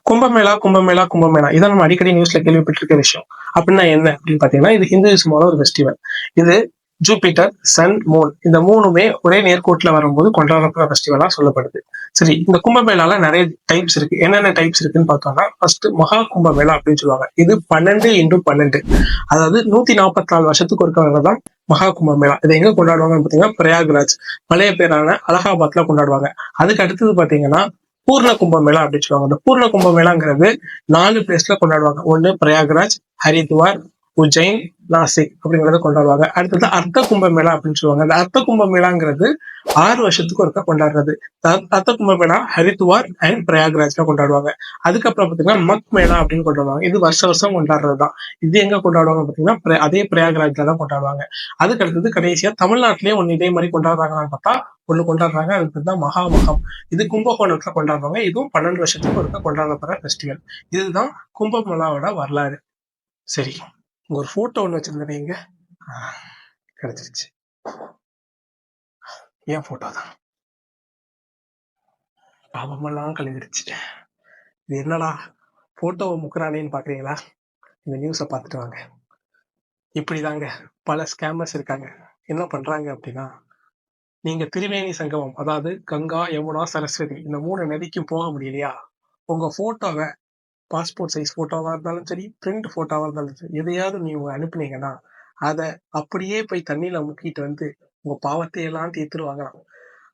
கும்பமேளா கும்பமேளா கும்பமேளா இதான் நம்ம அடிக்கடி நியூஸ்ல கேள்விப்பட்டிருக்க விஷயம். அப்படின்னா என்ன அப்படின்னு பாத்தீங்கன்னா, இது ஹிந்துவிசமோட ஒரு ஃபெஸ்டிவல். இது ஜூபிட்டர், சன், மூன் இந்த மூணுமே ஒரே நேர்கோட்டுல வரும்போது கொண்டாடப்படுற ஃபெஸ்டிவலா சொல்லப்படுது. சரி, இந்த கும்பமேளால நிறைய டைப்ஸ் இருக்கு. என்னென்ன டைப்ஸ் இருக்குன்னு பார்த்தோம்னா, ஃபர்ஸ்ட் மகா கும்பமேளா அப்படின்னு சொல்லுவாங்க. இது 12x12, அதாவது 144 வருஷத்துக்கு ஒருக்க வரதான் மகா கும்பமேளா. இதை எங்க கொண்டாடுவாங்கன்னு பாத்தீங்கன்னா, பிரயாக்ராஜ், பழைய பேரான அலகாபாத்ல கொண்டாடுவாங்க. அதுக்கு அடுத்தது பாத்தீங்கன்னா பூர்ண கும்பமேளா அப்படின்னு சொல்லுவாங்க. அந்த பூர்ண கும்பமேளாங்கிறது 4 பிளேஸ்ல கொண்டாடுவாங்க. ஒண்ணு பிரயாக்ராஜ், ஹரித்வார், உஜ்ஜைன், நாசிக் அப்படிங்கறத கொண்டாடுவாங்க. அடுத்தது அர்த்த கும்பமேளா அப்படின்னு சொல்லுவாங்க. அந்த அர்த்த கும்பமேளாங்கிறது 6 வருஷத்துக்கு ஒருக்கா கொண்டாடுறது. அர்த்த கும்பமேளா ஹரித்வார் அண்ட் பிரயாக்ராஜ்ல கொண்டாடுவாங்க. அதுக்கப்புறம் பாத்தீங்கன்னா மக் மேளா அப்படின்னு கொண்டாடுவாங்க. இது வருஷ வருஷம் கொண்டாடுறதுதான். இது எங்க கொண்டாடுவாங்க பாத்தீங்கன்னா அதே பிரயாக்ராஜ்ல தான் கொண்டாடுவாங்க. அதுக்கு அடுத்தது கடைசியா தமிழ்நாட்டிலேயே ஒண்ணு இதே மாதிரி கொண்டாடுறாங்கன்னு பார்த்தா ஒண்ணு கொண்டாடுறாங்க. அதுக்கு தான் மகாமகம். இது கும்பகோணத்துல கொண்டாடுவாங்க. இதுவும் 12 வருஷத்துக்கு ஒருக்கா கொண்டாடப்படுற ஃபெஸ்டிவல். இதுதான் கும்பமேளாவோட வரலாறு. சரி, உங்க ஒரு போட்டோ ஒண்ணு வச்சிருந்தேன், இங்க கிடைச்சிருச்சு. ஏன் போட்டோ தான் பாவமெல்லாம் கழுவிடுச்சு. இது என்னடா போட்டோவை முக்குறானேன்னு பாக்குறீங்களா? இந்த நியூஸை பார்த்துட்டு வாங்க. இப்படிதாங்க பல ஸ்கேமர்ஸ் இருக்காங்க. என்ன பண்றாங்க அப்படின்னா, நீங்க திரிவேணி சங்கமம், அதாவது கங்கா, யமுனா, சரஸ்வதி இந்த 3 நதிக்கும் போக முடியலையா? உங்க போட்டோவை, பாஸ்போர்ட் சைஸ் போட்டோவா இருந்தாலும் சரி, பிரிண்ட் போட்டோவா இருந்தாலும் சரி, எதையாவது நீங்க அனுப்புனீங்கன்னா அதை அப்படியே போய் தண்ணியில முக்கிட்டு வந்து உங்க பாவத்தை எல்லாம் தீர்த்துருவாங்களாம்.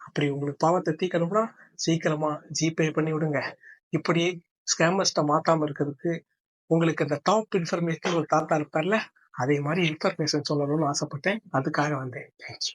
அப்படி உங்களுக்கு பாவத்தை தீக்கணும்னா சீக்கிரமா ஜிபே பண்ணி விடுங்க. இப்படி ஸ்கேமர்ஸ்ட மாத்தாம இருக்கிறதுக்கு உங்களுக்கு அந்த டாப் இன்ஃபர்மேஷன் ஒரு தாத்தா இருப்பார்ல, அதே மாதிரி இன்ஃபர்மேஷன் சொல்லணும்னு ஆசைப்பட்டேன். அதுக்காக வந்தேன். தேங்க்யூ.